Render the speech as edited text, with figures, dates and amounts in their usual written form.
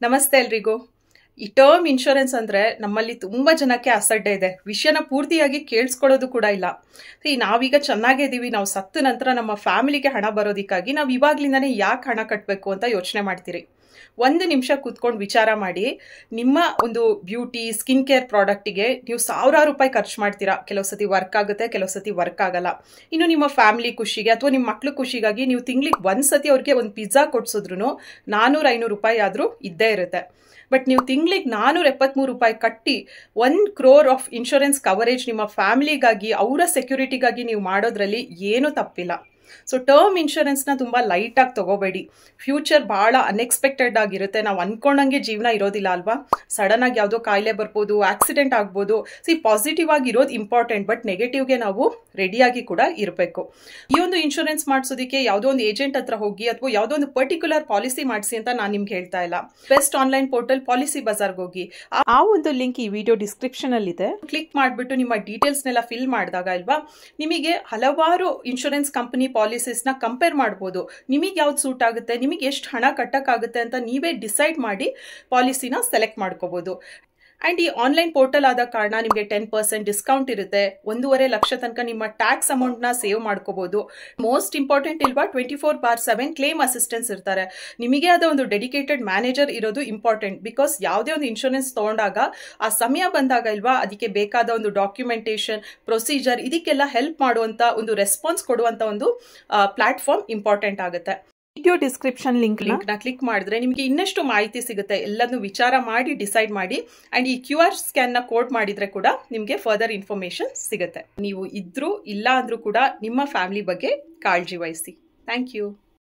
ನಮಸ್ತೆ ಎಲ್ರಿಗೂ. ಈ ಟರ್ಮ್ ಇನ್ಶೂರೆನ್ಸ್ ಅಂದ್ರೆ ನಮ್ಮಲ್ಲಿ ತುಂಬಾ ಜನಕ್ಕೆ ಅಸಡ್ಡೆ ಇದೆ. ವಿಷಯನ ಪೂರ್ತಿಯಾಗಿ ಕೇಳಿಸ್ಕೊಳ್ಳೋದು ಕೂಡ ಇಲ್ಲ. ನಾವೀಗ ಚೆನ್ನಾಗಿದ್ದೀವಿ, ನಾವು ಸತ್ತ ನಂತರ ನಮ್ಮ ಫ್ಯಾಮಿಲಿಗೆ ಹಣ ಬರೋದಕ್ಕಾಗಿ ನಾವು ಇವಾಗ್ಲಿಂದಾನೇ ಯಾಕೆ ಹಣ ಕಟ್ಟಬೇಕು ಅಂತ ಯೋಚನೆ ಮಾಡ್ತೀರಿ. ಒಂದು ನಿಮಿಷ ಕೂತ್ಕೊಂಡು ವಿಚಾರ ಮಾಡಿ. ನಿಮ್ಮ ಒಂದು ಬ್ಯೂಟಿ ಸ್ಕಿನ್ ಕೇರ್ ಪ್ರಾಡಕ್ಟಿಗೆ ನೀವು ಸಾವಿರಾರು ರೂಪಾಯಿ ಖರ್ಚು ಮಾಡ್ತೀರಾ. ಕೆಲವು ಸತಿ ವರ್ಕ್ ಆಗುತ್ತೆ, ಕೆಲವು ಸತಿ ವರ್ಕ್ ಆಗಲ್ಲ. ಇನ್ನು ನಿಮ್ಮ ಫ್ಯಾಮಿಲಿ ಖುಷಿಗೆ ಅಥವಾ ನಿಮ್ಮ ಮಕ್ಳು ಖುಷಿಗಾಗಿ ನೀವು ತಿಂಗಳಿಗೆ ಒಂದ್ಸತಿ ಅವ್ರಿಗೆ ಒಂದು ಪಿಜ್ಜಾ ಕೊಡ್ಸಿದ್ರು 400-500 ರೂಪಾಯಿ ಆದರೂ ಇದ್ದೇ ಇರುತ್ತೆ. ಬಟ್ ನೀವು ತಿಂಗಳಿಗೆ 473 ರೂಪಾಯಿ ಕಟ್ಟಿ 1 crore ಆಫ್ ಇನ್ಶೂರೆನ್ಸ್ ಕವರೇಜ್ ನಿಮ್ಮ ಫ್ಯಾಮಿಲಿಗಾಗಿ ಅವರ ಸೆಕ್ಯೂರಿಟಿಗಾಗಿ ನೀವು ಮಾಡೋದ್ರಲ್ಲಿ ಏನೂ ತಪ್ಪಿಲ್ಲ. ಸೊ ಟರ್ಮ್ ಇನ್ಶೂರೆನ್ಸ್ನ ತುಂಬ ಲೈಟಾಗಿ ತಗೋಬೇಡಿ. ಫ್ಯೂಚರ್ ಭಾಳ ಅನ್ಎಕ್ಸ್ಪೆಕ್ಟೆಡ್ ಆಗಿರುತ್ತೆ. ನಾವು ಅನ್ಕೊಂಡಂಗೆ ಜೀವನ ಇರೋದಿಲ್ಲ ಅಲ್ವಾ. ಸಡನ್ ಆಗಿ ಯಾವುದೋ ಕಾಯಿಲೆ ಬರ್ಬೋದು, ಆಕ್ಸಿಡೆಂಟ್ ಆಗ್ಬೋದು. ಪಾಸಿಟಿವ್ ಆಗಿ ಇರೋದು ಇಂಪಾರ್ಟೆಂಟ್, ಬಟ್ ನೆಗೆಟಿವ್ಗೆ ನಾವು ರೆಡಿಯಾಗಿ ಕೂಡ ಇರಬೇಕು. ಈ ಒಂದು ಇನ್ಶೂರೆನ್ಸ್ ಮಾಡಿಸೋದಕ್ಕೆ ಯಾವುದೋ ಒಂದು ಏಜೆಂಟ್ ಹತ್ರ ಹೋಗಿ ಅಥವಾ ಯಾವುದೋ ಒಂದು ಪರ್ಟಿಕ್ಯುಲರ್ ಪಾಲಿಸಿ ಮಾಡಿಸಿ ಅಂತ ನಾನು ನಿಮ್ಗೆ ಹೇಳ್ತಾ ಇಲ್ಲ. ಬೆಸ್ಟ್ ಆನ್ಲೈನ್ ಪೋರ್ಟಲ್ ಪಾಲಿಸಿ ಬಜಾರ್ಗೆ ಹೋಗಿ, ಆ ಒಂದು ಲಿಂಕ್ ಈ ವಿಡಿಯೋ ಡಿಸ್ಕ್ರಿಪ್ಷನ್ ಅಲ್ಲಿ ಇದೆ. ಕ್ಲಿಕ್ ಮಾಡಿಬಿಟ್ಟು ನಿಮ್ಮ ಡೀಟೇಲ್ಸ್ನೆಲ್ಲ ಫಿಲ್ ಮಾಡಿದಾಗ ಅಲ್ವಾ ನಿಮಗೆ ಹಲವಾರು ಇನ್ಶೂರೆನ್ಸ್ ಕಂಪನಿ ಪಾಲಿಸೀಸ್ನ ಕಂಪೇರ್ ಮಾಡ್ಬೋದು. ನಿಮಗೆ ಯಾವ್ದು ಸೂಟ್ ಆಗುತ್ತೆ, ನಿಮಗೆ ಎಷ್ಟು ಹಣ ಕಟ್ಟಕ್ಕಾಗುತ್ತೆ ಅಂತ ನೀವೇ ಡಿಸೈಡ್ ಮಾಡಿ ಪಾಲಿಸಿನ ಸೆಲೆಕ್ಟ್ ಮಾಡ್ಕೋಬಹುದು. ಆ್ಯಂಡ್ ಈ ಆನ್ಲೈನ್ ಪೋರ್ಟಲ್ ಆದ ಕಾರಣ ನಿಮಗೆ 10% ಡಿಸ್ಕೌಂಟ್ ಇರುತ್ತೆ. 1.5 ಲಕ್ಷ ತನಕ ನಿಮ್ಮ ಟ್ಯಾಕ್ಸ್ ಅಮೌಂಟ್ನ ಸೇವ್ ಮಾಡ್ಕೋಬಹುದು. ಮೋಸ್ಟ್ ಇಂಪಾರ್ಟೆಂಟ್ ಇಲ್ವಾ, 24/7 ಕ್ಲೇಮ್ ಅಸಿಸ್ಟೆನ್ಸ್ ಇರ್ತಾರೆ. ನಿಮಗೆ ಆದ ಒಂದು ಡೆಡಿಕೇಟೆಡ್ ಮ್ಯಾನೇಜರ್ ಇರೋದು ಇಂಪಾರ್ಟೆಂಟ್. ಬಿಕಾಸ್ ಯಾವುದೇ ಒಂದು ಇನ್ಶೂರೆನ್ಸ್ ತೊಗೊಂಡಾಗ ಆ ಸಮಯ ಬಂದಾಗ ಇಲ್ವಾ ಅದಕ್ಕೆ ಬೇಕಾದ ಒಂದು ಡಾಕ್ಯುಮೆಂಟೇಶನ್ ಪ್ರೊಸೀಜರ್ ಇದಕ್ಕೆಲ್ಲ ಹೆಲ್ಪ್ ಮಾಡುವಂಥ ಒಂದು ರೆಸ್ಪಾನ್ಸ್ ಕೊಡುವಂಥ ಒಂದು ಪ್ಲಾಟ್ಫಾರ್ಮ್ ಇಂಪಾರ್ಟೆಂಟ್ ಆಗುತ್ತೆ. ವಿಡಿಯೋ ಡಿಸ್ಕ್ರಿಪ್ಷನ್ ಲಿಂಕ್ನ ಕ್ಲಿಕ್ ಮಾಡಿದ್ರೆ ನಿಮಗೆ ಇನ್ನಷ್ಟು ಮಾಹಿತಿ ಸಿಗುತ್ತೆ. ಎಲ್ಲದನ್ನು ವಿಚಾರ ಮಾಡಿ ಡಿಸೈಡ್ ಮಾಡಿ. ಆ್ಯಂಡ್ ಈ QR ಸ್ಕ್ಯಾನ್ನ ಕೋಡ್ ಮಾಡಿದ್ರೆ ಕೂಡ ನಿಮಗೆ ಫರ್ದರ್ ಇನ್ಫಾರ್ಮೇಶನ್ ಸಿಗುತ್ತೆ. ನೀವು ಇದ್ರೂ ಇಲ್ಲ ಅಂದ್ರೂ ಕೂಡ ನಿಮ್ಮ ಫ್ಯಾಮಿಲಿ ಬಗ್ಗೆ ಕಾಳಜಿ ವಹಿಸಿ. Thank you.